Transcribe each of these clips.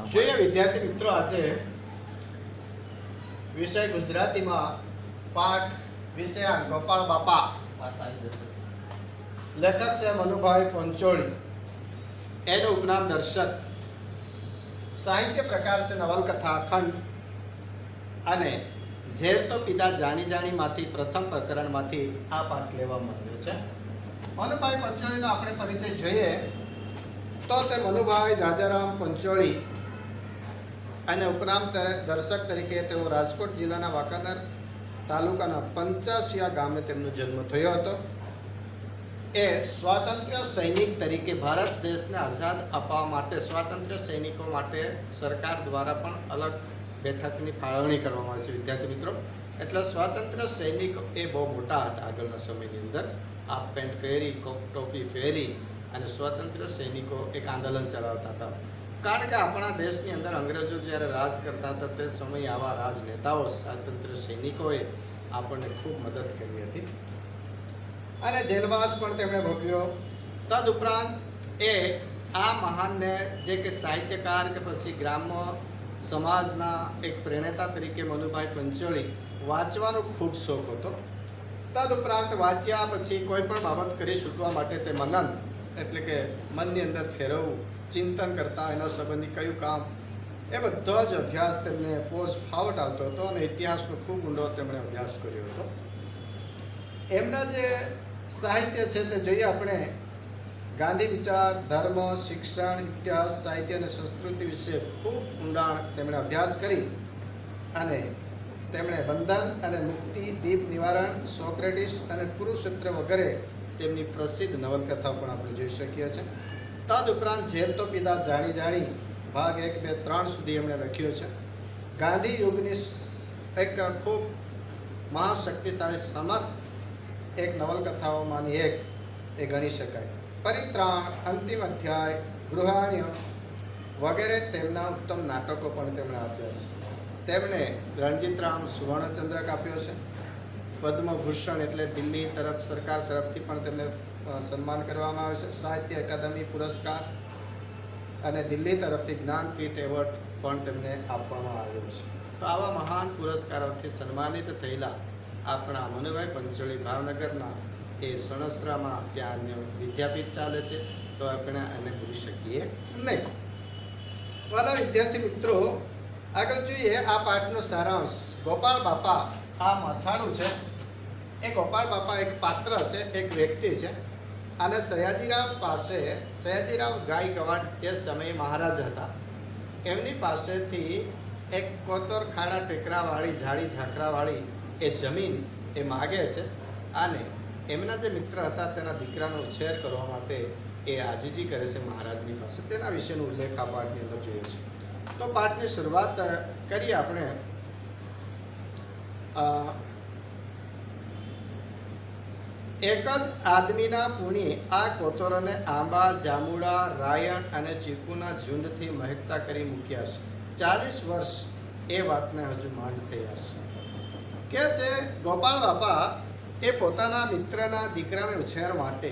જોઈએ વિદ્યાર્થી મિત્રો, આજે વિષય ગુજરાતીમાં પાઠ વિષય ગોપાલ બાપા. લેખક છે મનુભાઈ પંચોળી. એનું ઉપનામ દર્શક. સાહિત્ય પ્રકાર છે નવલકથા અખંડ. અને ઝેર તો પીધા જાણી જાણીમાંથી પ્રથમ પ્રકરણમાંથી આ પાઠ લેવામાં આવ્યો છે. મનુભાઈ પંચોળીનો આપણે પરિચય જોઈએ તો તે મનુભાઈ રાજારામ પંચોળી અને ઉપનામ દર્શક તરીકે તેઓ રાજકોટ જિલ્લાના વાંકાનેર તાલુકાના પંચાસિયા ગામે તેમનો જન્મ થયો હતો. એ સ્વાતંત્ર્ય સૈનિક તરીકે ભારત દેશને આઝાદ અપાવવા માટે સ્વાતંત્ર્ય સૈનિકો માટે સરકાર દ્વારા પણ અલગ બેઠકની ફાળવણી કરવામાં આવે છે વિદ્યાર્થી મિત્રો. એટલે સ્વાતંત્ર્ય સૈનિકો એ બહુ મોટા હતા આગળના સમયની અંદર. હાફ પેન્ટ ફેરી, ટોપી ફેરી અને સ્વાતંત્ર્ય સૈનિકો એક આંદોલન ચલાવતા હતા. કારણ કે આપણા દેશની અંદર અંગ્રેજો જ્યારે રાજ કરતા હતા તે સમયે આવા રાજનેતાઓ સ્વાતંત્ર્ય સૈનિકોએ આપણને ખૂબ મદદ કરી હતી અને જેલવાસ પણ તેમણે ભોગવ્યો. તદુપરાંત એ આ મહાનને જે કે સાહિત્યકાર કે પછી ગ્રામ્ય સમાજના એક પ્રેરણા તરીકે મનુભાઈ પંચોળી વાંચવાનો ખૂબ શોખ હતો. તદુપરાંત વાંચ્યા પછી કોઈ પણ બાબત કરી છૂટવા માટે તે મનન એટલે કે મનની અંદર ફેરવવું, ચિંતન કરતા એના સંબંધી કયું કામ, એ બધો જ અભ્યાસ તેમને પોસ્ટ ફાવટ આવતો હતો અને ઇતિહાસનો ખૂબ ઊંડો તેમણે અભ્યાસ કર્યો હતો. એમના જે સાહિત્ય છે તે જોઈએ આપણે. ગાંધી વિચાર, ધર્મ, શિક્ષણ, ઇતિહાસ, સાહિત્ય અને સંસ્કૃતિ વિશે ખૂબ ઊંડાણ તેમણે અભ્યાસ કરી અને તેમણે બંધન અને મુક્તિ, દીપ નિવારણ, સોક્રેટિસ અને કુરુક્ષેત્ર વગેરે તેમની પ્રસિદ્ધ નવલકથાઓ પણ આપણે જોઈ શકીએ છીએ. તદુપરાંત ઝેર તો પીધા જાણી જાણી ભાગ 1, 2, 3 સુધી એમણે લખ્યો છે. ગાંધી યુગની એક ખૂબ મહાશક્તિશાળી સમર્થ એક નવલકથાઓમાંની એક એ ગણી શકાય. પરિત્રાણ, અંતિમ અધ્યાય, ગૃહાણ્ય વગેરે તેમના ઉત્તમ નાટકો પણ તેમણે આપ્યા છે. તેમણે રણજીતરામ સુવર્ણચંદ્રક આપ્યો છે. પદ્મભૂષણ એટલે દિલ્હી તરફ સરકાર તરફથી પણ તેમને સન્માન કરવામાં આવે છે. સાહિત્ય અકાદમી પુરસ્કાર અને દિલ્હી તરફથી જ્ઞાનપીઠ એવોર્ડ પણ તેમને આપવામાં આવ્યો છે. તો આવા મહાન પુરસ્કારોથી સન્માનિત થયેલા આપણા મનુભાઈ પંચોળી ભાવનગરના એ સણસરામાં ત્યાં વિદ્યાપીઠ ચાલે છે, તો આપણે એને ભૂલી શકીએ નહીં. વાલા વિદ્યાર્થી મિત્રો, આગળ જોઈએ આ પાઠનો સારાંશ. ગોપાલ બાપા આ મથાળું છે. એ ગોપાલ બાપા એક પાત્ર છે, એક વ્યક્તિ છે. અને સયાજીરાવ પાસે, સયાજીરાવ ગાયકવાડ તે સમયે મહારાજ હતા. એમની પાસેથી એક કોતર ખાડા ટેકરાવાળી ઝાડી ઝાકરાવાળી એ જમીન એ માગે છે અને એમના જે મિત્ર હતા તેના દીકરાનો ઉછેર કરવા માટે એ આજીજી કરે છે મહારાજની પાસે. તેના વિશેનો ઉલ્લેખ આ પાઠની અંદર જોયો છે. તો પાઠની શરૂઆત કરીએ આપણે. એક જ આદમીના પુણ્ય આ કોતરોને આંબા, જાંબુડા, રાયણ અને ચીકુના ઝુંડથી મહેકતા કરી મૂક્યા છે. 40 વર્ષ એ વાતને હજુ માંડ થયા છે. કે છે ગોપાલ બાપા એ પોતાના મિત્રના દીકરાને ઉછેર માટે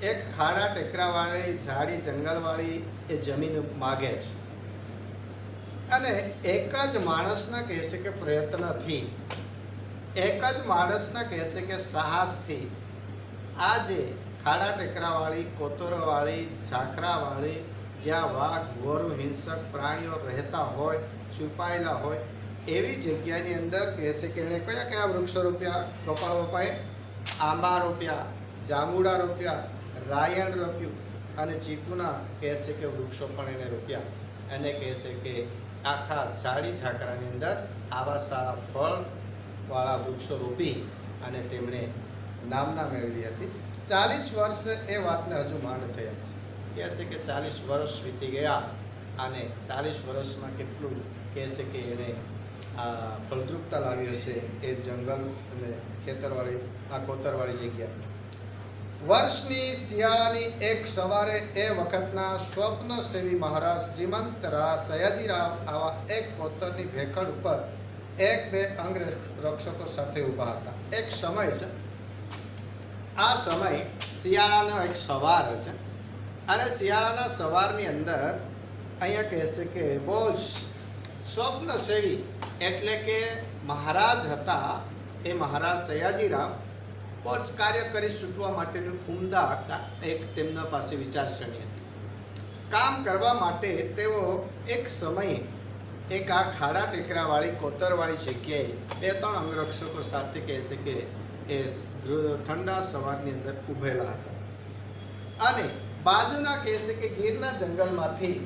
એક ખાડા ટેકરાવાળી ઝાડી જંગલવાળી એ જમીન માગે છે અને એક જ માણસના કહેશે કે પ્રયત્નથી, એક જ માણસના કહેશે કે સાહસથી આ જે ખાડા ટેકરાવાળી, કોતરોવાળી, ઝાખરાવાળી, જ્યાં વાઘ, વરુ, હિંસક પ્રાણીઓ રહેતા હોય, છુપાયેલા હોય એવી જગ્યાની અંદર કહેશે કે એને કયા કયા વૃક્ષો રોપ્યા ગોપાલ બાપાએ? આંબા રોપ્યા, જાંબુડા રોપ્યા, રાયણ રોપ્યું અને ચીકુના કહેશે કે વૃક્ષો પણ એને રોપ્યા. અને કહેશે કે આખા ઝાડી ઝાકરાની અંદર આવા સારા ફળવાળા વૃક્ષો રોપી અને તેમણે નામના મેળવી હતી. 40 વર્ષ એ વાતને હજુ માંડ થયા છે. કહે છે કે 40 વર્ષ વીતી ગયા અને 40 વર્ષમાં કેટલું કહેશે કે એને ફળદ્રુપતા લાવી હશે એ જંગલ અને ખેતરવાળી આ કોતરવાળી જગ્યા. વર્ષની શિયાળાની એક સવારે એ વખતના સ્વપ્ન સેવી મહારાજ શ્રીમંત સયાજીરાવ આવા એક કોતરની ભેખડ ઉપર 1-2 અંગ રક્ષકો સાથે ઊભા હતા. એક સમય છે, આ સમય શિયાળાનો એક સવાર છે અને શિયાળાના સવારની અંદર અહીંયા કહે છે કે બહુ જ સ્વપ્નસેવી એટલે કે મહારાજ હતા એ મહારાજ સયાજીરાવ બહુ જ કાર્ય કરી છૂટવા માટેનું ઉમદા એક તેમના પાસે વિચારસરણી હતી. કામ કરવા માટે તેઓ એક સમયે એક આ ખાડા ટેકરાવાળી કોતરવાળી જગ્યાએ 2-3 અંગરક્ષકો સાથે કહે છે કે એ ઠંડા સવારની અંદર ઊભેલા હતા અને બાજુના કહે છે કે ગીરના જંગલમાંથી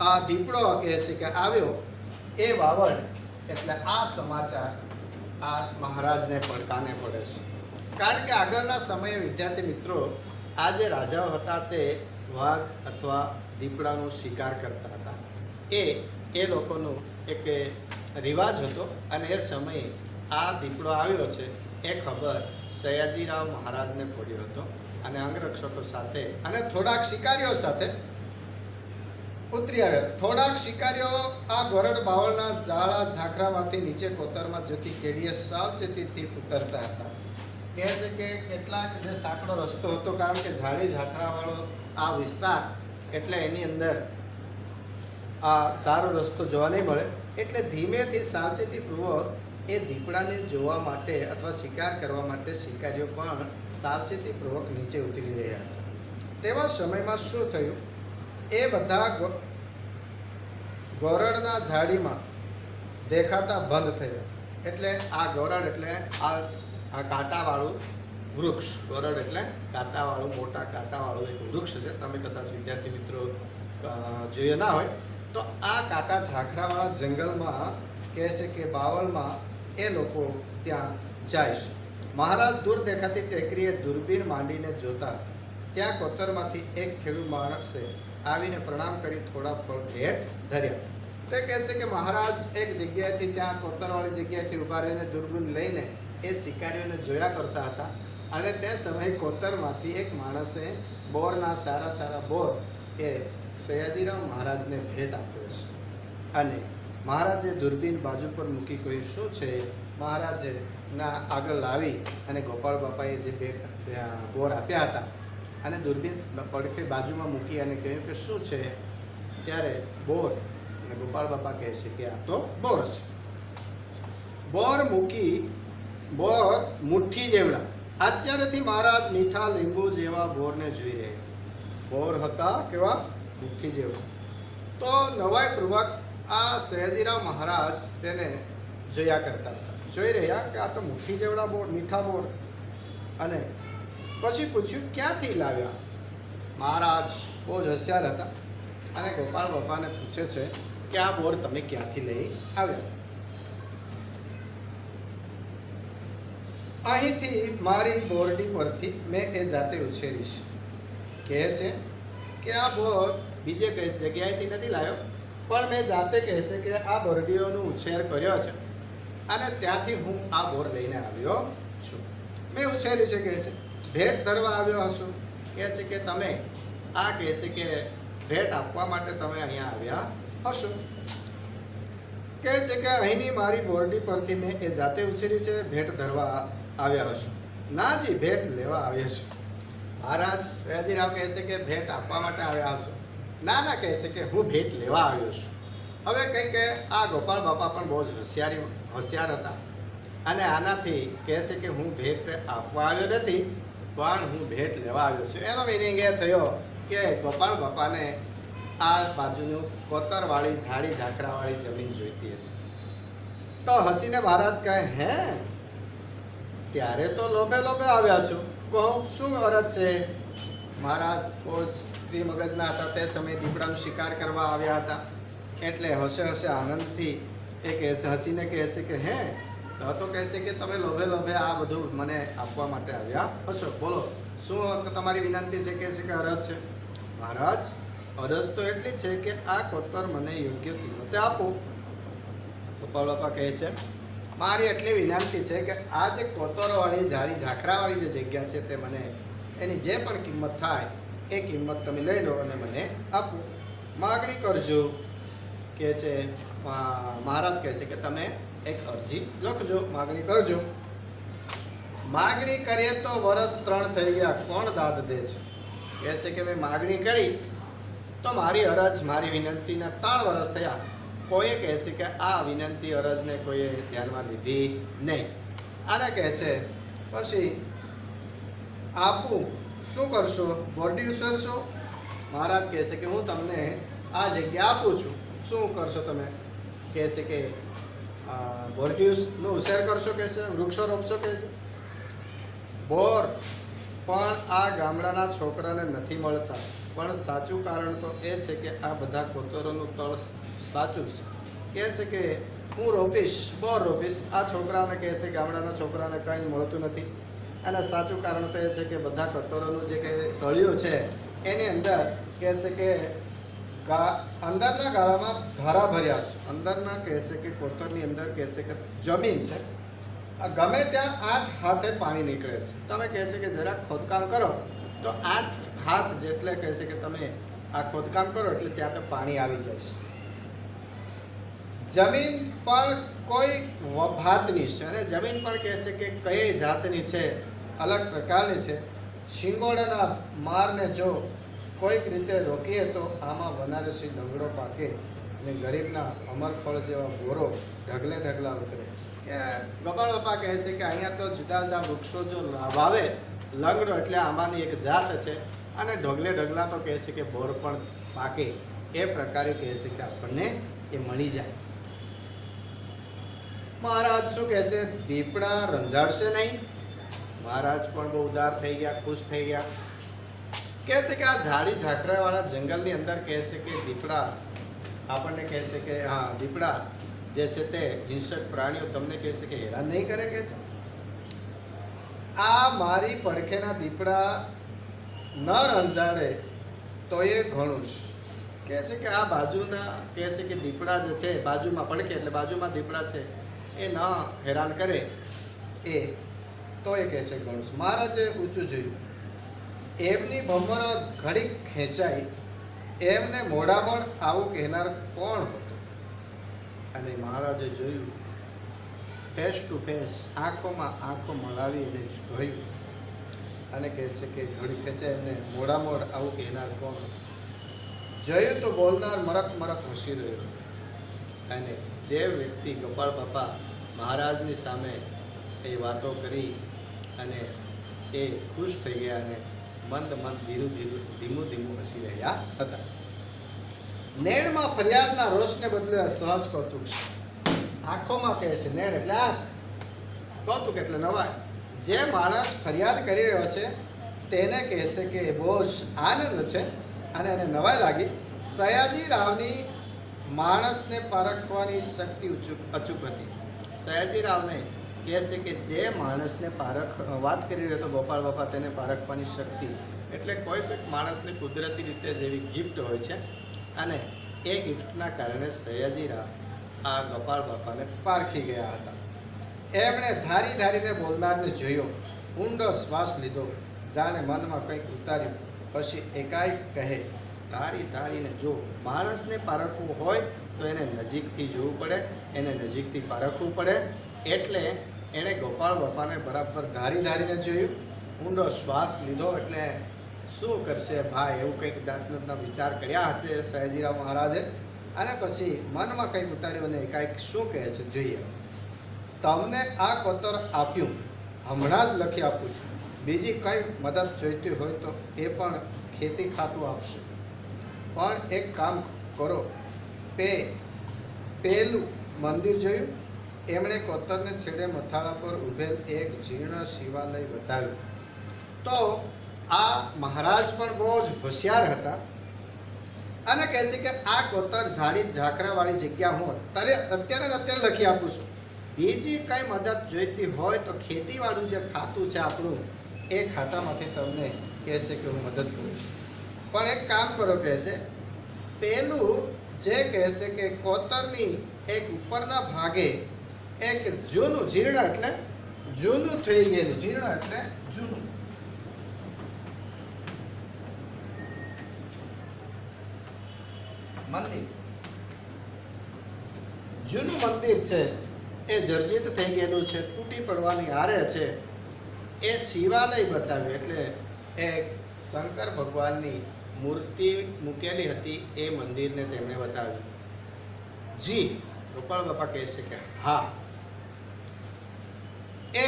આ દીપડો કહે છે કે આવ્યો. એ વાવડ એટલે આ સમાચાર આ મહારાજને પણ કાને પડે છે. કારણ કે આગળના સમયે વિદ્યાર્થી મિત્રો આ જે રાજાઓ હતા તે વાઘ અથવા દીપડાનો શિકાર કરતા હતા. એ લોકોનો એક રિવાજ હતો અને એ સમયે આ દીપડો આવ્યો છે એ ખબર સયાજીરાવ મહારાજને પડ્યો હતો અને અંગરક્ષકો સાથે અને થોડાક શિકારીઓ સાથે ઉતરી આવ્યા. થોડાક શિકારીઓ આ ગોરડ બાવળના ઝાડા ઝાખરામાંથી નીચે કોતરમાં જતી કેડીએ સાવચેતીથી ઉતરતા હતા. કહે છે કે કેટલાક જે સાંકડો રસ્તો હતો કારણ કે ઝાડી ઝાખરાવાળો આ વિસ્તાર એટલે એની અંદર આ સારો રસ્તો જોવા નહીં મળે એટલે ધીમેથી સાવચેતીપૂર્વક એ દીપડાને જોવા માટે અથવા શિકાર કરવા માટે શિકારીઓ પણ સાવચેતીપૂર્વક નીચે ઉતરી રહ્યા હતા. તેવા સમયમાં શું થયું, એ બધા ગોરડના ઝાડીમાં દેખાતા બંધ થયા. એટલે આ ગોરડ એટલે આ કાંટાવાળું વૃક્ષ, ગોરડ એટલે કાંટાવાળું મોટા કાંટાવાળું એક વૃક્ષ છે. તમે કદાચ વિદ્યાર્થી મિત્રો જોયું ના હોય તો આ કાંટા ઝાખરાવાળા જંગલમાં કહે છે કે બાવળમાં એ લોકો ત્યાં જાય છે. મહારાજ દૂર દેખાતી ટેકરીએ દૂરબીન માંડીને જોતા. ત્યાં કોતરમાંથી એક ખેડૂત માણસે આવીને પ્રણામ કરી થોડા ફળ ભેટ ધર્યા. તે કહે છે કે મહારાજ એક જગ્યાએથી ત્યાં કોતરવાળી જગ્યાએથી ઊભા રહીને દૂરબીન લઈને એ શિકારીઓને જોયા કરતા હતા અને તે સમયે કોતરમાંથી એક માણસે બોરના સારા બોર એ સયાજીરાવ મહારાજને ભેટ આપ્યો છે. અને મહારાજે દૂરબીન બાજુ પર મૂકી કહ્યું, શું છે? મહારાજે ના આગળ લાવી અને ગોપાળ બાપાએ જે બે બોર આપ્યા હતા અને દૂરબીન પડખે બાજુમાં મૂકી અને કહ્યું કે શું છે? ત્યારે બોર અને ગોપાળ બાપા કહે છે કે આ તો બોર છે. બોર મુઠ્ઠી જેવડા. આશ્ચર્યથી મહારાજ મીઠા લીંબુ જેવા બોરને જોઈ રહ્યા. બોર હતા કેવા? મુઠ્ઠી જેવા. તો નવાઈપૂર્વક આ સયાજીરાવ મહારાજ તેને જોયા કરતા હતા. જોઈ રહ્યા કે આ તો મુઠ્ઠી જેવડા બોર, મીઠા બોર. અને પછી પૂછ્યું ક્યાંથી લાવ્યા? મહારાજ બહુ જ હોશિયાર હતા અને ગોપાળ બાપાને પૂછે છે કે આ બોર તમે ક્યાંથી લઈ આવ્યા? અહીંથી મારી બોરડી પરથી મેં એ જાતે ઉછેરીશ. કહે છે કે આ બોર બીજે કઈ જગ્યાએથી નથી લાવ્યો પણ મેં જાતે કહેશે કે આ બોરડીઓનો ઉછેર કર્યો છે અને ત્યાંથી હું આ બોર લઈને આવ્યો છું. મેં ઉછેરી છે કહે છે. ભેટ ધરવા આવ્યો હશો? કહે છે કે તમે આ કહે છે કે ભેટ આપવા માટે તમે અહીંયા આવ્યા હશો. કહે છે કે અહીંની મારી બોરડી પરથી મેં એ જાતે ઉછેરી છે, ભેટ ધરવા આવ્યા હશો? નાજી, ભેટ લેવા આવ્યા છો. મહારાજ સયાજીરાવ કહે છે કે ભેટ આપવા માટે આવ્યા હશો? ના કહે છે કે હું ભેટ લેવા આવ્યો છું. હવે કંઈ કે આ ગોપાળ બાપા પણ બહુ જ હોશિયાર હતા અને આનાથી કહે છે કે હું ભેટ આપવા આવ્યો નથી પણ હું ભેટ લેવા આવ્યો છું. એનો મિનિંગ એ થયો કે ગોપાળ બાપાને આ બાજુનું કોતરવાળી ઝાડી ઝાખરાવાળી જમીન જોઈતી હતી. તો હસીને મહારાજ કહે, હે ત્યારે તો લોભે આવ્યા છો, કહો શું અરજ છે? મહારાજ બહુ સ્ત્રી મગજના હતા. તે સમયે દીપડાનો શિકાર કરવા આવ્યા હતા એટલે હસે આનંદથી એ કહે છે, હસીને કહે છે કે હે તો કહે છે કે તમે લોભે આ બધું મને આપવા માટે આવ્યા હશો. બોલો શું તમારી વિનંતી છે? કહે છે કે અરજ છે. મહારાજ અરજ તો એટલી છે કે આ કોતર મને યોગ્ય કિંમતે આપો. ગોપાળ બાપા કહે છે મારી એટલી વિનંતી છે કે આ જે કોતરવાળી ઝાડી ઝાખરાવાળી જે જગ્યા છે તે મને એની જે પણ કિંમત થાય એ કિંમત તમે લઈ લો અને મને આપો. માગણી કરજો. કહે છે મહારાજ કહે છે કે તમે એક અરજી લખજો, માગણી કરજો. માગણી કરીએ તો વર્ષ 3 થઈ ગયા, કોણ દાદ દે છે? કહે છે કે મેં માગણી કરી તો મારી અરજ, મારી વિનંતીના 3 વર્ષ થયા, કોઈએ કહે છે કે આ વિનંતી અરજને કોઈએ ધ્યાનમાં લીધી નહીં. આને કહે છે પછી આપું શું કરશો? બોરડી ઉછેરશો? મહારાજ કહે છે કે હું તમને આ જગ્યા આપું છું, શું કરશો તમે? કહે છે કે બોરડીનો ઉછેર કરશો, કહે છે વૃક્ષો રોપશો, કહે છે બોર પણ આ ગામડાના છોકરાને નથી મળતા. પણ સાચું કારણ તો એ છે કે આ બધા કોતરોનું તળ સાચું છે. કહે છે કે હું રોપીશ, બોર રોપીશ. આ છોકરાને કહે છે ગામડાના છોકરાને કંઈ મળતું નથી. અને સાચું કારણ તો એ છે કે બધા કટોરોનું જે કંઈ તળિયું છે એની અંદર કહે છે કે અંદરના ગાળામાં ધારા ભર્યા છે. અંદરના કહે છે કે કોતરની અંદર કહે છે કે જમીન છે, ગમે ત્યાં 8 હાથે પાણી નીકળે છે. તમે કહે છે કે જરાક ખોદકામ કરો તો 8 હાથ જેટલે કહે છે કે તમે આ ખોદકામ કરો એટલે ત્યાં તો પાણી આવી જાય છે. જમીન પણ કોઈ ભાતની છે અને જમીન પણ કહે છે કે કઈ જાતની છે, અલગ પ્રકારની છે. શિંગોડાના મારને જો કોઈક રીતે રોકીએ તો આમાં બનારસી લંગડો પાકે અને ગરીબના અમરફળ જેવા બોરો ઢગલે ઢગલા ઉતરે. કે ગોપાલ બાપા કહે છે કે અહીંયા તો જુદા જુદા વૃક્ષો જો વાવે, લંગડો એટલે આંબાની એક જાત છે, અને ઢગલે ઢગલા તો કહે છે કે બોર પણ પાકે. એ પ્રકારે કહે છે કે આપણને એ મળી જાય. મહારાજ શું કહે છે? દીપડા રંજાડશે નહીં. મહારાજ પણ બહુ ઉદાર થઈ ગયા, ખુશ થઈ ગયા. કહે છે કે આ ઝાડી ઝાકરાવાળા જંગલની અંદર કહે છે કે દીપડા આપણને કહે છે કે હા દીપડા જે છે તે હિંસક પ્રાણીઓ તમને કહે છે કે હેરાન નહીં કરે. કે છે આ મારી પડખેના દીપડા ન રંજાડે તો એ ઘણું છે. કહે છે કે આ બાજુના કહે છે કે દીપડા જે છે બાજુમાં પડખે એટલે બાજુમાં દીપડા છે એ ન હેરાન કરે એ તો એ કહે છે ઘણું છે. મહારાજે ઊંચું જોયું. એમની ભમર ઘડીક ખેંચાઈ. એમને મોડામણ આવું કહેનાર કોણ હતું? અને મહારાજે જોયું, ફેસ ટુ ફેસ, આંખોમાં આંખો મળાવી એને જોયું અને કહે છે કે ઘડી ખેંચાય એમને મોડામોડ આવું કહેનાર કોણ? જોયું તો બોલનાર મરક મરક હસી રહ્યો. અને જે વ્યક્તિ ગોપાળ બાપા મહારાજની સામે એ વાતો કરી અને એ ખુશ થઈ ગયા અને મંદ મંદ ધીમું ધીમું હસી રહ્યા હતા. નેણમાં ફરિયાદના રોષને બદલે સહજ કૌતુક છે. આંખોમાં કહે છે નેણ એટલે આંખ, કૌતુક એટલે નવાઈ. જે માણસ ફરિયાદ કરી રહ્યો છે તેને કહે છે કે બહુ જ આનંદ છે અને એને નવાઈ લાગી. સયાજી રાવની માણસને પારખવાની શક્તિ અચૂક હતી. સયાજી રાવને કહે છે કે જે માણસને વાત કરી રહ્યો હતો ગોપાળ બાપા, તેને પારખવાની શક્તિ એટલે કોઈ માણસને કુદરતી રીતે જેવી ગિફ્ટ હોય છે અને એ ગિફ્ટના કારણે સયાજીરાવ આ ગોપાળ બાપાને પારખી ગયા હતા. એમણે ધારી ધારીને બોલનારને જોયો, ઊંડો શ્વાસ લીધો, જાણે મનમાં કંઈક ઉતાર્યું. પછી એકાએક કહે, ધારી ધારીને જો. માણસને પારખવું હોય તો એને નજીકથી જોવું પડે, એને નજીકથી પારખવું પડે. એટલે એણે ગોપાળ બાપાને બરાબર ધારી ધારીને જોયું, ઊંડો શ્વાસ લીધો. એટલે શું કરશે ભાઈ, એવું કંઈક જાતના વિચાર કર્યા હશે સયાજીરાવ મહારાજે. અને પછી મનમાં કંઈક ઉતાર્યું અને એકાએક શું કહે છે જોઈએ. તમને આ કોતર આપ્યું, હમણાં જ લખી આપું છું. બીજી કંઈ મદદ જોઈતી હોય તો એ પણ ખેતી ખાતું આપશે. પણ એક કામ કરો, પેલું મંદિર જોયું. એમણે કોતરને છેડે મથાળા પર ઊભેલ એક જીર્ણ શિવાલય બતાવ્યું. તો આ મહારાજ પણ બહુ જ હોશિયાર હતા અને કહે છે કે આ કોતર ઝાડી ઝાકરાવાળી જગ્યા હું અત્યારે લખી આપું છું. બીજી કંઈ મદદ જોઈતી હોય તો ખેતીવાળું જે ખાતું છે આપણું, એ ખાતામાંથી તમને કહે છે કે હું મદદ કરું છું. પણ એક કામ કરો કહે છે, પેલું જે કહે છે કે કોતરની એક ઉપરના ભાગે એક જૂનું, જીર્ણ એટલે જૂનું થઈ ગયેલું, જીર્ણ એટલે જૂનું, મંદિર, જૂનું મંદિર છે એ જર્જરિત થઈ ગયેલું છે, તૂટી પડવાની આરે છે. એ શિવાલય બતાવ્યું. એટલે એ શંકર ભગવાનની મૂર્તિ મૂકેલી હતી એ મંદિરને તેમણે બતાવ્યું. જી, ગોપાળ બાપા કહે છે કે હા, એ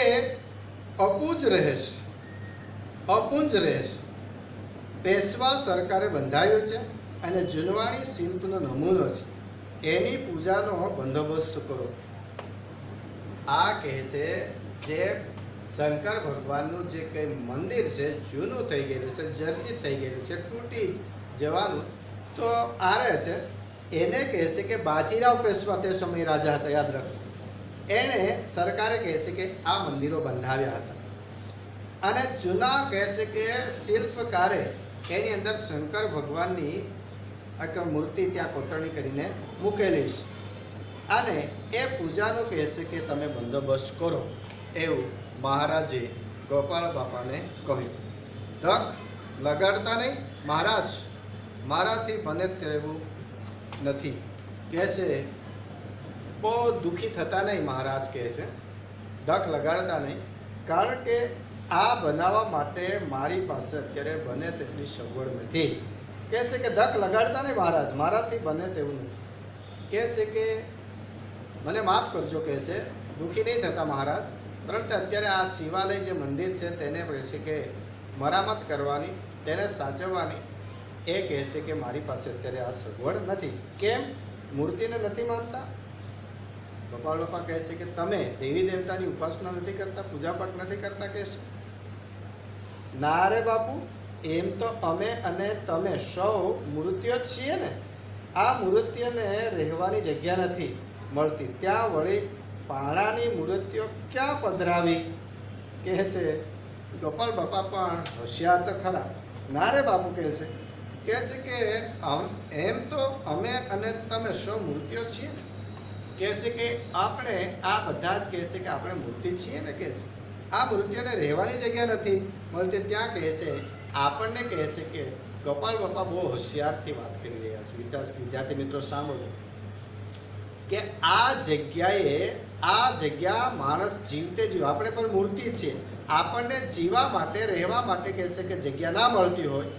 અપૂજ રહેશે, અપુંજ રહેશે. પેશવા સરકારે બંધાવ્યું છે અને જૂનવાણી શિલ્પનો નમૂનો છે, એની પૂજાનો બંદોબસ્ત કરો. આ કહે છે જે શંકર ભગવાનનું જે કંઈ મંદિર છે જૂનું થઈ ગયેલું છે, જર્જિત થઈ ગયેલું છે, તૂટી જવાનું તો આરે છે, એને કહે છે કે બાજીરાવ પેશવા તે સમયે રાજા હતા, યાદ રાખજો. એણે સરકારે કહે છે કે આ મંદિરો બંધાવ્યા હતા અને જૂના કહે છે કે શિલ્પકારે એની અંદર શંકર ભગવાનની એક મૂર્તિ ત્યાં કોતરણી કરીને મૂકેલી છે અને એ પૂજાનું કહે છે કે તમે બંદોબસ્ત કરો, એવું મહારાજે ગોપાળ બાપાને કહ્યું. ધક લગાડતા નહીં મહારાજ, મારાથી બને તેવું નથી કહે છે. બહુ દુઃખી થતા નહીં મહારાજ કહે છે, ધક લગાડતા નહીં, કારણ કે આ બનાવવા માટે મારી પાસે અત્યારે બને તેટલી સગવડ નથી. કહે છે કે ધક લગાડતા નહીં મહારાજ, મારાથી બને તેવું નથી. કહે છે કે મને માફ કરજો, કહે છે દુઃખી નહીં થતા મહારાજ, પરંતુ અત્યારે આ શિવાલય જે મંદિર છે તેને કહે છે કે મરામત કરવાની, તેને સાચવવાની, એ કહે છે કે મારી પાસે અત્યારે આ સગવડ નથી. કેમ? મૂર્તિને નથી માનતા? ગોપાળ બાપા કહે છે કે તમે દેવી દેવતાની ઉપાસના નથી કરતા, પૂજાપાઠ નથી કરતા? કહે છે ના રે બાપુ, એમ તો અમે અને તમે સૌ મૂર્તિઓ જ છીએ ને. આ મૂર્તિઓને રહેવાની જગ્યા નથી મળતી, ત્યાં વળી પાણાની મૂર્તિઓ ક્યાં પધરાવી? કહે છે ગોપાળ બાપા પણ હોશિયાર તો ખરા. ના રે બાપુ, કહે છે કે એમ તો અમે અને તમે સૌ મૂર્તિઓ છીએ ને. કહે છે કે આપણે આ બધા જ કહે છે કે આપણે મૂર્તિ છીએ ને. કહે છે આ મૂર્તિઓને રહેવાની જગ્યા નથી મળતી, ત્યાં કહે છે આપણને કહે છે કે ગોપાળ બાપા બહુ હોશિયારથી વાત કરી રહ્યા છે. વિદ્યાર્થી મિત્રો સાંભળો કે આ જગ્યા માણસ જીવતે જીવ, આપણે પણ મૂર્તિ છીએ, આપણને જીવવા માટે રહેવા માટે કહે છે કે જગ્યા ના મળતી હોય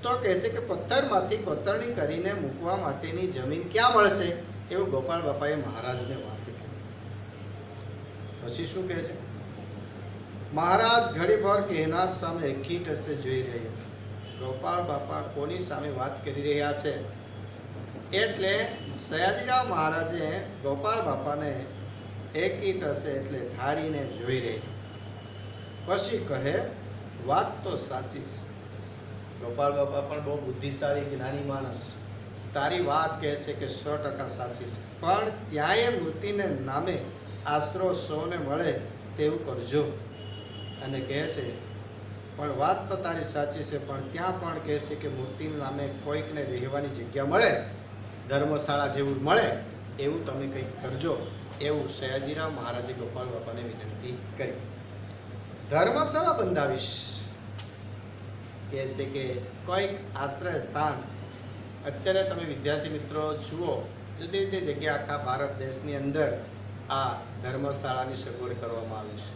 તો કહે છે કે પથ્થરમાંથી કોતરણી કરીને મૂકવા માટેની જમીન ક્યાં મળશે? એવું ગોપાળ બાપાએ મહારાજને વાત કરી. પછી શું કહે છે? મહારાજ ઘડીભર કહેનાર સામે એકી ટસે જોઈ રહ્યા. ગોપાળ બાપા કોની સામે વાત કરી રહ્યા છે? એટલે સયાજીરાવ મહારાજે ગોપાળ બાપાને એકી ટસે એટલે ધારીને જોઈ રહી. પછી કહે વાત તો સાચી છે. ગોપાળ બાપા પણ બહુ બુદ્ધિશાળી જ્ઞાની માણસ, તારી વાત કહે છે કે 100% સાચી છે, પણ ત્યાં એ મૂર્તિને નામે આશરો સૌને મળે તેવું કરજો. અને કહે છે પણ વાત તો તારી સાચી છે, પણ ત્યાં પણ કહે છે કે મૂર્તિના નામે કોઈકને રહેવાની જગ્યા મળે, ધર્મશાળા જેવું મળે, એવું તમે કંઈક કરજો, એવું સયાજીરાવ મહારાજે ગોપાળ બાપાને વિનંતી કરી. ધર્મશાળા બંધાવીશ કહે છે કે કોઈક આશ્રય સ્થાન. અત્યારે તમે વિદ્યાર્થી મિત્રો જુઓ, જુદી જુદી જગ્યા આખા ભારત દેશની અંદર આ ધર્મશાળાની સગવડ કરવામાં આવી છે.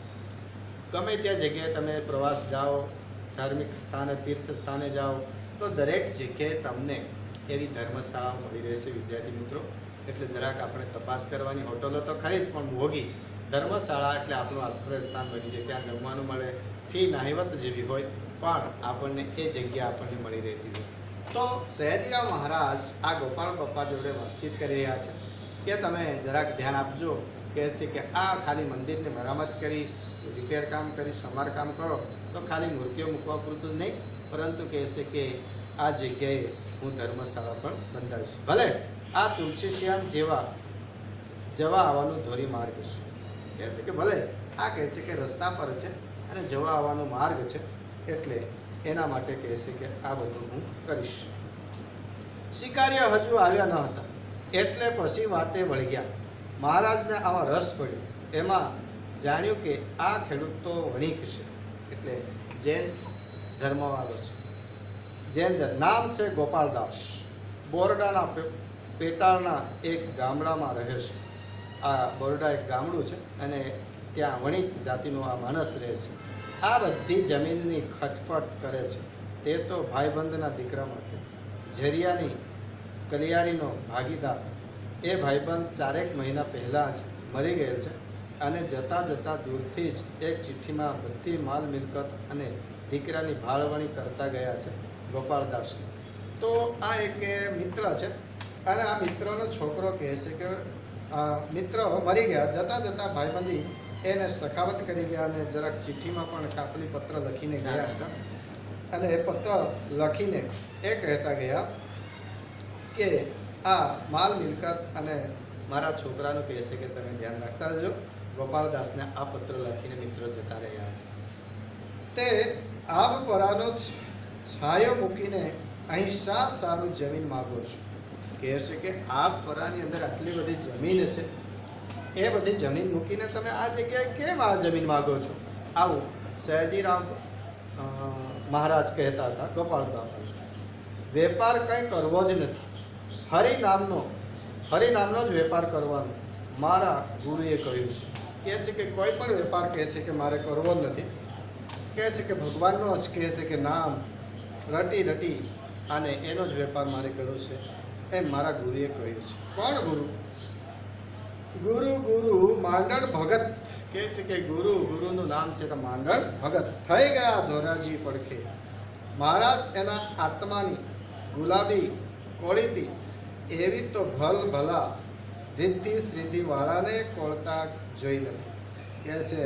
ગમે ત્યાં જગ્યાએ તમે પ્રવાસ જાઓ, ધાર્મિક સ્થાને, તીર્થ સ્થાને જાઓ, તો દરેક જગ્યાએ તમને એવી ધર્મશાળાઓ મળી રહેશે વિદ્યાર્થી મિત્રો. એટલે જરાક આપણે તપાસ કરવાની. હોટલો તો ખરી જ, પણ મોંઘી. ધર્મશાળા એટલે આપણું આશ્રય સ્થાન બની જાય, ત્યાં જમવાનું મળે, ફી નહિવત જેવી હોય, પણ આપણને એ જગ્યા આપણને મળી રહેતી હોય. તો સયાજીરાવ મહારાજ આ ગોપાળ બાપા જોડે વાતચીત કરી રહ્યા છે કે તમે જરાક ધ્યાન આપજો. કહે છે કે આ ખાલી મંદિરને મરામત કરી, રિપેર કામ કરી, સમારકામ કરો તો ખાલી મૂર્તિઓ મૂકવા પૂરતું જ નહીં, પરંતુ કહે છે કે આ જગ્યાએ હું ધર્મશાળા પણ બંધાવીશ. ભલે આ તુલસીશ્યામ જેવા જવા આવવાનું ધોરી માર્ગ છે. કહે છે કે ભલે આ કહે છે કે રસ્તા પર છે અને જવા આવવાનો માર્ગ છે, એટલે એના માટે કહે છે કે આ બધું હું કરીશ. શિકારીઓ હજુ આવ્યા ન હતા એટલે પછી વાતે વળગ્યા. મહારાજને આમાં રસ પડ્યો. એમાં જાણ્યું કે આ ખેડૂત તો વણિક છે, એટલે જૈન ધર્મવાળો છે. જૈન નામ છે ગોપાળદાસ. બોરડાના પેટાળના એક ગામડામાં રહે છે. આ બોરડા એક ગામડું છે અને ત્યાં વણિક જાતિનો આ માણસ રહે છે. આ બધી જમીનની ખટફટ કરે છે તે તો ભાઈબંધના દીકરા માટે ઝેરિયાની કલિયારીનો ભાગીદાર એ ભાઈબંધ 4 મહિના પહેલાં જ મરી ગયેલ છે અને જતાં જતાં દૂરથી જ એક ચિઠ્ઠીમાં બધી માલ મિલકત અને દીકરાની ભાળવણી કરતા ગયા છે ગોપાળદાસને. તો આ એક મિત્ર છે અને આ મિત્રનો છોકરો કહે છે કે મિત્ર મરી ગયા, જતાં જતાં ભાઈબંધી એને સખાવત કરી ગયા અને જરાક ચિઠ્ઠીમાં પણ કાપલી પત્ર લખીને ગયા હતા. અને એ પત્ર લખીને એ કહેતા ગયા કે આ માલ મિલકત અને મારા છોકરાનું કહે છે કે તમે ધ્યાન રાખતા જજો. ગોપાળદાસને આ પત્ર લખીને મિત્રો જતા રહ્યા. તે આબ પરાનો છાયો મૂકીને અહીં શા સારું જમીન માગો છો? કહે છે કે આબ પરાની અંદર આટલી બધી જમીન છે, એ બધી જમીન મૂકીને તમે આ જગ્યાએ કેમ આ જમીન માગો છો? આવું સયાજીરાવ મહારાજ કહેતા હતા ગોપાળ બાપા. વેપાર કંઈ કરવો જ નથી, હરિનામનો જ વેપાર કરવાનો મારા ગુરુએ કહ્યું છે. કહે છે કે કોઈ પણ વેપાર કહે છે કે મારે કરવો જ નથી, કહે છે કે ભગવાનનો જ કહે છે કે નામ રટી અને એનો જ વેપાર મારે કરવો છે, એમ મારા ગુરુએ કહ્યું છે. કોણ ગુરુ? ગુરુ માંડણ ભગત. કહે છે કે ગુરુનું નામ છે તો માંડણ ભગત. થઈ ગયા ધોરાજી પડખે. મહારાજ એના આત્માની ગુલાબી કોળીતી એવી તો ભલા રીતિ શ્રીધિ વાળાને કોળતા જોઈ નથી. કહે છે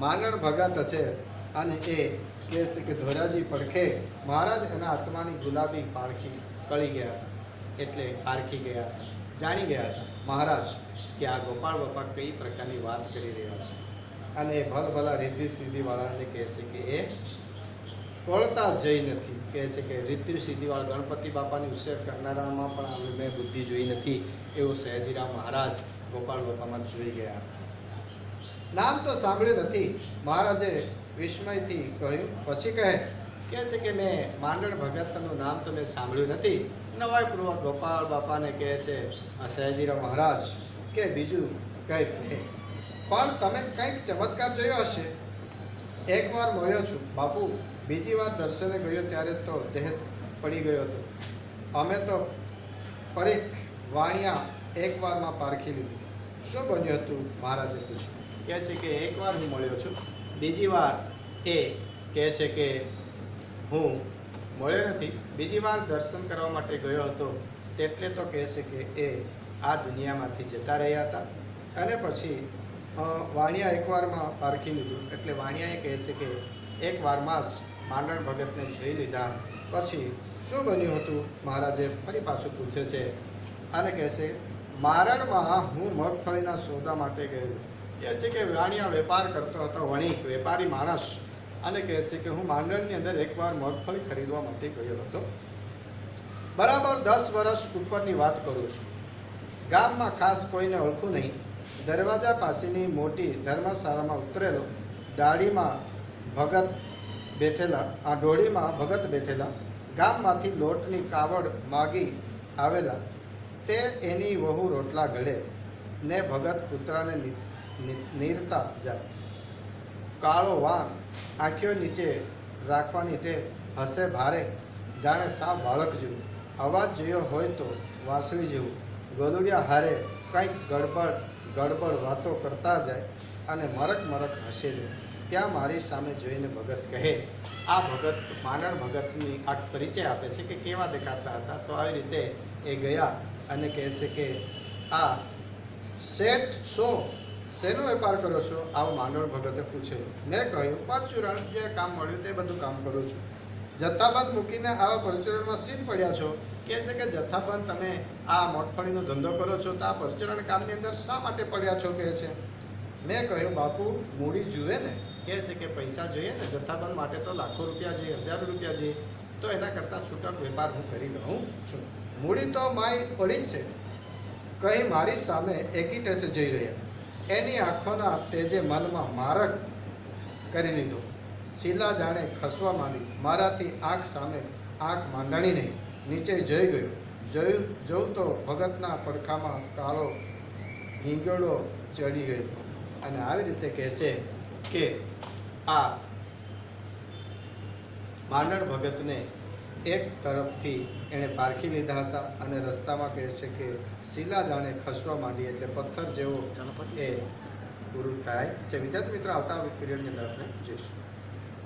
માંડણ ભગત છે અને એ કહે છે કે ધોરાજી પડખે મહારાજ એના આત્માની ગુલાબી પારખી કળી ગયા હતા, એટલે પારખી ગયા હતા, જાણી ગયા હતા મહારાજ કે આ ગોપાળ બાપા કઈ પ્રકારની વાત કરી રહ્યા છે. અને એ ભલા રીતિ સિદ્ધિવાળાને કહે છે કે એ કોળતા જ જોઈ નથી. કહે છે કે રીતિ સિદ્ધિવાળા ગણપતિ બાપાની ઉછેર કરનારામાં પણ મેં બુદ્ધિ જોઈ નથી, એવું સયાજીરાવ મહારાજ ગોપાળ બાપામાં જોઈ ગયા. નામ તો સાંભળ્યું નથી, મહારાજે વિસ્મયથી કહ્યું. પછી કહે છે કે મેં માંડણ ભગતનું નામ તો મેં સાંભળ્યું નથી. નવાઈપૂર્વક ગોપાળ બાપાને કહે છે સયાજીરાવ મહારાજ કે બીજું કંઈક કહે, પણ તમે કંઈક ચમત્કાર જોયો હશે. એકવાર મળ્યો છું બાપુ, બીજી વાર દર્શને ગયો ત્યારે તો દેહ પડી ગયો હતો. અમે તો પરીખ વાણિયા એકવારમાં પારખી લીધી. શું બન્યું હતું? મહારાજે પૂછ્યું. કહે છે કે એકવાર હું મળ્યો છું, બીજી વાર એ કહે છે કે હું મળ્યો નથી. બીજી વાર દર્શન કરવા માટે ગયો હતો તેટલે તો કહે છે કે એ આ દુનિયામાંથી જતા રહ્યા હતા. અને પછી વાણિયા એકવારમાં પારખી લીધું, એટલે વાણિયાએ કહે છે કે એક વારમાં જ માંડણ ભગતને જોઈ લીધા. પછી શું બન્યું હતું? મહારાજે ફરી પાછું પૂછે છે અને કહે છે મારણમાં હું મગફળીના સોદા માટે ગયેલો. કહે છે કે વાણિયા વેપાર કરતો હતો, વણિક વેપારી માણસ, અને કહે છે કે હું માંડણની અંદર એકવાર મગફળી ખરીદવા માટે ગયો હતો. બરાબર 10 વર્ષ ઉપરની વાત કરું છું. ગામમાં ખાસ કોઈને ઓળખું નહીં. દરવાજા પાસેની મોટી ધર્મશાળામાં ઉતરેલો. ડોળીમાં ભગત બેઠેલા. ગામમાંથી લોટની કાવડ માગી આવેલા. તે એની વહુ રોટલા ઘડે ને ભગત કૂતરાને નીરતા જાય. કાળો વાન, આંખો નીચે રાખવાની તે, હસે ભારે જાણે સાવ બાળક જેવું. અવાજ જોયો હોય તો વાંસળી જેવું. ગોદડિયા હારે કંઈક ગડબડ વાતો કરતા જાય અને મરક હસે છે. ત્યાં મારી સામે જોઈને ભગત કહે, આ ભગત માંડણ ભગતની આ પરિચય આપે છે કે કેવા દેખાતા હતા. તો આવી રીતે એ ગયા અને કહે છે કે આ શેઠ શેનો વેપાર કરો છો? આવું માંડણ ભગતે પૂછેલું. મેં કહ્યું પરચુરણ, જે કામ મળ્યું તે બધું કામ કરું છું. જથ્થાબંધ મૂકીને આવા પરચુરણમાં સીમ પડ્યા છો. કહે છે કે જથ્થાબંધ તમે આ મગફળીનો ધંધો કરો છો તો આ પરચુરણ કામની અંદર શા માટે પડ્યા છો? કહે છે. મેં કહ્યું બાપુ મૂડી જુએ ને. કહે છે કે પૈસા જોઈએ ને, જથ્થાબંધ માટે તો લાખો રૂપિયા જોઈએ, હજારો રૂપિયા જોઈએ, તો એના કરતાં છૂટક વેપાર હું કરી લઉં છું. મૂડી તો માય પડી જ છે. કહી મારી સામે એકી ટેસે જઈ રહ્યા. એની આંખોના તેજે મનમાં મારક કરી લીધો. શીલા જાણે ખસવા માંડી. મારાથી આંખ સામે આંખ માંડણી નહીં, નીચે જઈ ગયો. જોઉં તો ભગતના પડખામાં કાળો હિંગોળો ચડી ગયો. અને આવી રીતે કહેશે કે આ માંડણ ભગતને એક તરફથી એણે પારખી લીધા હતા અને રસ્તામાં કહે છે કે શિલા જાણે ખસવા માંડી એટલે પથ્થર જેવો એ પૂરું થાય છે. વિદ્યાર્થી મિત્રો આવતા પીરિયડની અંદર આપણે જોઈશું.